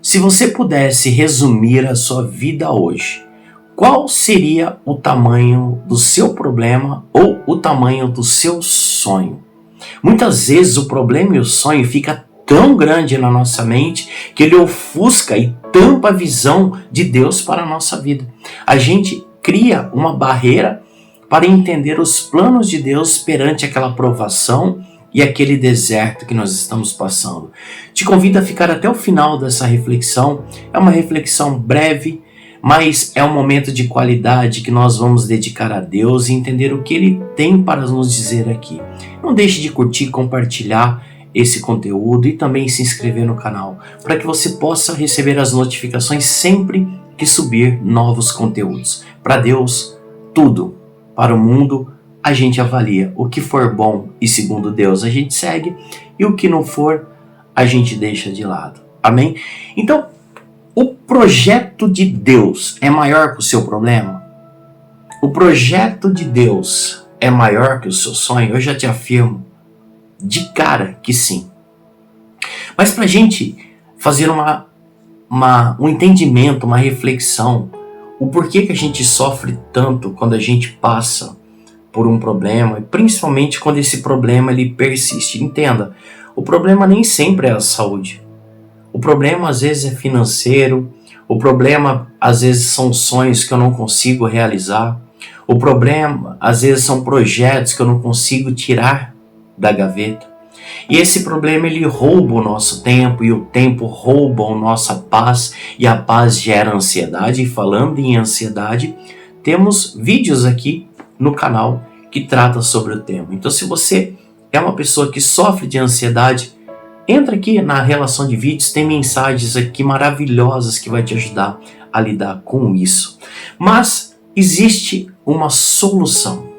Se você pudesse resumir a sua vida hoje, qual seria o tamanho do seu problema ou o tamanho do seu sonho? Muitas vezes o problema e o sonho fica tão grande na nossa mente que ele ofusca e tampa a visão de Deus para a nossa vida. A gente cria uma barreira para entender os planos de Deus perante aquela provação e aquele deserto que nós estamos passando. Te convido a ficar até o final dessa reflexão. É uma reflexão breve, mas é um momento de qualidade que nós vamos dedicar a Deus e entender o que Ele tem para nos dizer aqui. Não deixe de curtir, compartilhar esse conteúdo e também se inscrever no canal, para que você possa receber as notificações sempre que subir novos conteúdos. Para Deus, tudo. Para o mundo, a gente avalia. O que for bom e segundo Deus, a gente segue, e o que não for, a gente deixa de lado. Amém? Então, o projeto de Deus é maior que o seu problema? O projeto de Deus é maior que o seu sonho? Eu já te afirmo de cara que sim. Mas para a gente fazer um entendimento, uma reflexão, o porquê que a gente sofre tanto quando a gente passa por um problema, e principalmente quando esse problema ele persiste. Entenda, o problema nem sempre é a saúde. O problema às vezes é financeiro, o problema às vezes são sonhos que eu não consigo realizar, o problema às vezes são projetos que eu não consigo tirar da gaveta. E esse problema ele rouba o nosso tempo, e o tempo rouba a nossa paz, e a paz gera ansiedade. E falando em ansiedade, temos vídeos aqui no canal que trata sobre o tema. Então, se você é uma pessoa que sofre de ansiedade, entra aqui na relação de vídeos, tem mensagens aqui maravilhosas que vai te ajudar a lidar com isso. Mas existe uma solução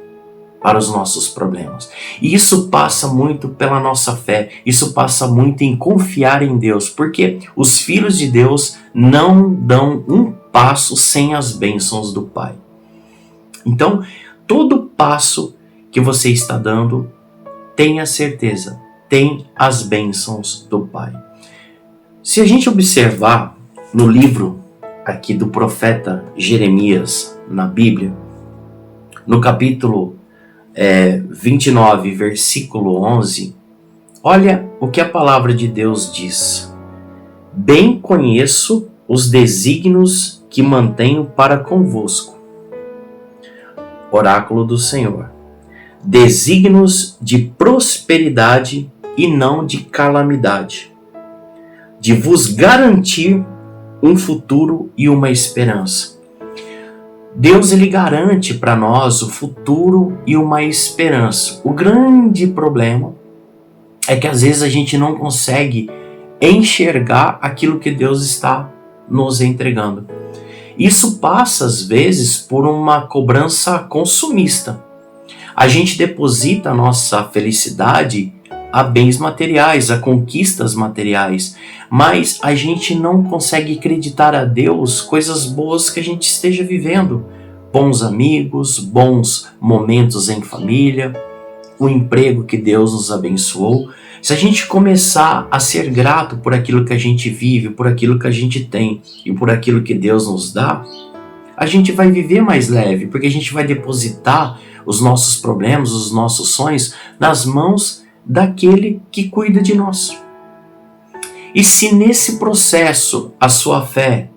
para os nossos problemas. E isso passa muito pela nossa fé, isso passa muito em confiar em Deus, porque os filhos de Deus não dão um passo sem as bênçãos do Pai. Então, todo passo que você está dando, tenha certeza, tem as bênçãos do Pai. Se a gente observar no livro aqui do profeta Jeremias, na Bíblia, no capítulo 29, versículo 11, olha o que a palavra de Deus diz. Bem conheço os desígnios que mantenho para convosco. Oráculo do Senhor. Desígnios de prosperidade e não de calamidade, de vos garantir um futuro e uma esperança. Deus ele garante para nós o futuro e uma esperança. O grande problema é que às vezes a gente não consegue enxergar aquilo que Deus está nos entregando. Isso passa às vezes por uma cobrança consumista. A gente deposita a nossa felicidade a bens materiais, a conquistas materiais, mas a gente não consegue acreditar a Deus coisas boas que a gente esteja vivendo. Bons amigos, bons momentos em família, o emprego que Deus nos abençoou. Se a gente começar a ser grato por aquilo que a gente vive, por aquilo que a gente tem e por aquilo que Deus nos dá, a gente vai viver mais leve, porque a gente vai depositar os nossos problemas, os nossos sonhos nas mãos daquele que cuida de nós. E se nesse processo a sua fé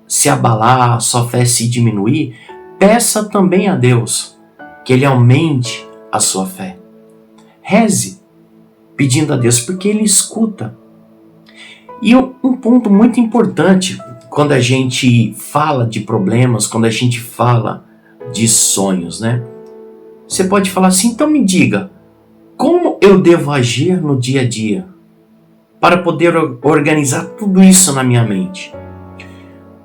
se abalar, a sua fé se diminuir, peça também a Deus que Ele aumente a sua fé. Reze pedindo a Deus, porque Ele escuta. E um ponto muito importante quando a gente fala de problemas, quando a gente fala de sonhos, né? Você pode falar assim, então me diga, como eu devo agir no dia a dia para poder organizar tudo isso na minha mente?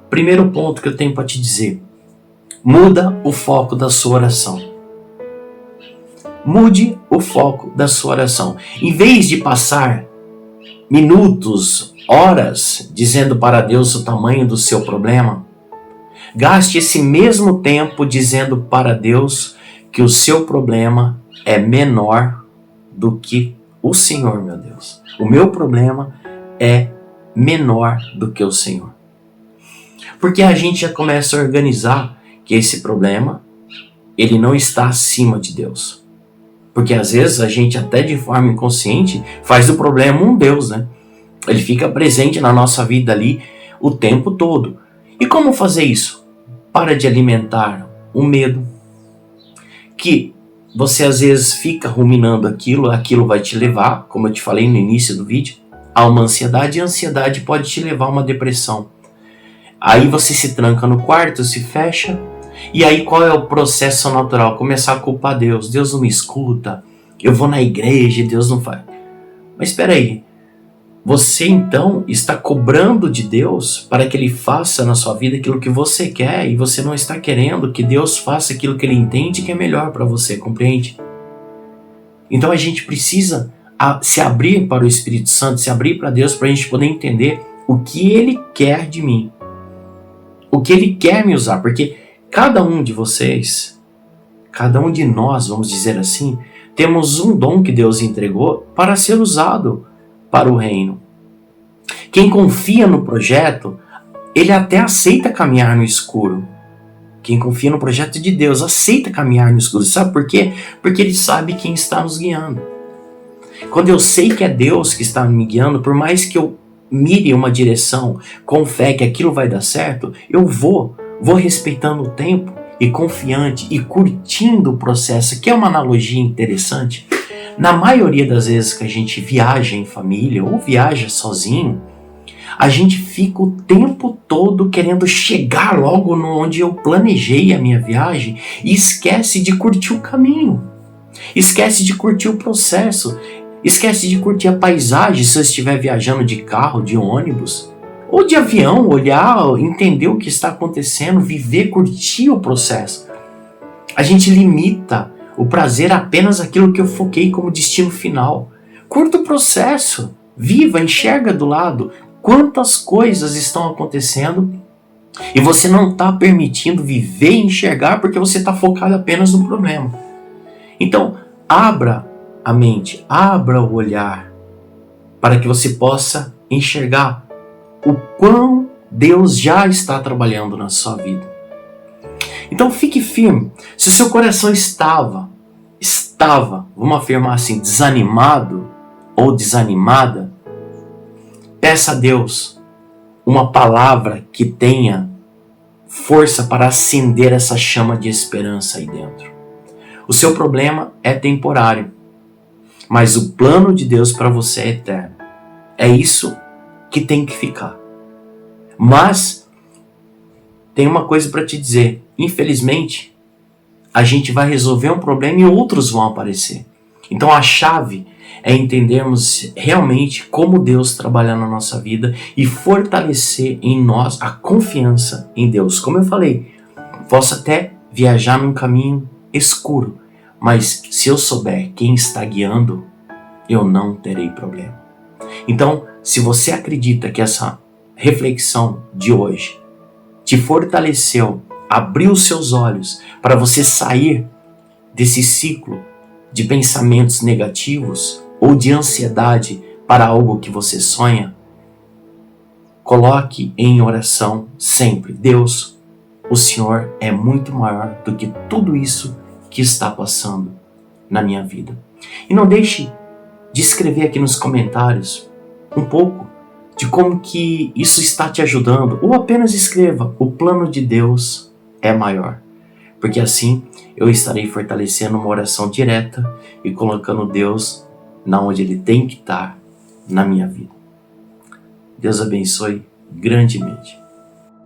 Primeiro ponto que eu tenho para te dizer, muda o foco da sua oração. Mude o foco da sua oração. Em vez de passar minutos, horas, dizendo para Deus o tamanho do seu problema, gaste esse mesmo tempo dizendo para Deus que o seu problema é menor do que o Senhor, meu Deus. O meu problema é menor do que o Senhor. Porque a gente já começa a organizar que esse problema, ele não está acima de Deus. Porque às vezes a gente até de forma inconsciente faz do problema um Deus, né? Ele fica presente na nossa vida ali o tempo todo. E como fazer isso? Para de alimentar o medo, que você às vezes fica ruminando aquilo vai te levar, como eu te falei no início do vídeo, a uma ansiedade, e a ansiedade pode te levar a uma depressão. Aí você se tranca no quarto, se fecha, e aí qual é o processo natural? Começar a culpar Deus. Deus não me escuta, eu vou na igreja e Deus não faz. Mas espera aí, você então está cobrando de Deus para que Ele faça na sua vida aquilo que você quer, e você não está querendo que Deus faça aquilo que Ele entende que é melhor para você, compreende? Então a gente precisa se abrir para o Espírito Santo, se abrir para Deus, para a gente poder entender o que Ele quer de mim, o que Ele quer me usar, porque cada um de vocês, cada um de nós, vamos dizer assim, temos um dom que Deus entregou para ser usado para o reino. Quem confia no projeto, ele até aceita caminhar no escuro. Quem confia no projeto de Deus aceita caminhar no escuro. Sabe por quê? Porque ele sabe quem está nos guiando. Quando eu sei que é Deus que está me guiando, por mais que eu mire uma direção com fé que aquilo vai dar certo, eu vou respeitando o tempo e confiante e curtindo o processo, que é uma analogia interessante. Na maioria das vezes que a gente viaja em família ou viaja sozinho, a gente fica o tempo todo querendo chegar logo onde eu planejei a minha viagem e esquece de curtir o caminho, esquece de curtir o processo, esquece de curtir a paisagem se eu estiver viajando de carro, de ônibus ou de avião, olhar, entender o que está acontecendo, viver, curtir o processo. A gente limita o prazer apenas aquilo que eu foquei como destino final. Curta o processo, viva, enxerga do lado quantas coisas estão acontecendo e você não está permitindo viver e enxergar porque você está focado apenas no problema. Então, abra a mente, abra o olhar para que você possa enxergar o quão Deus já está trabalhando na sua vida. Então fique firme. Se o seu coração estava, vamos afirmar assim, desanimado ou desanimada, peça a Deus uma palavra que tenha força para acender essa chama de esperança aí dentro. O seu problema é temporário, mas o plano de Deus para você é eterno. É isso que tem que ficar. Mas tem uma coisa para te dizer. Infelizmente, a gente vai resolver um problema e outros vão aparecer. Então a chave é entendermos realmente como Deus trabalha na nossa vida e fortalecer em nós a confiança em Deus. Como eu falei, posso até viajar num caminho escuro, mas se eu souber quem está guiando, eu não terei problema. Então, se você acredita que essa reflexão de hoje te fortaleceu, abriu os seus olhos para você sair desse ciclo de pensamentos negativos ou de ansiedade para algo que você sonha, coloque em oração sempre: Deus, o Senhor é muito maior do que tudo isso que está passando na minha vida. E não deixe de escrever aqui nos comentários um pouco de como que isso está te ajudando, ou apenas escreva: o plano de Deus é maior, porque assim eu estarei fortalecendo uma oração direta e colocando Deus na onde Ele tem que estar na minha vida. Deus abençoe grandemente.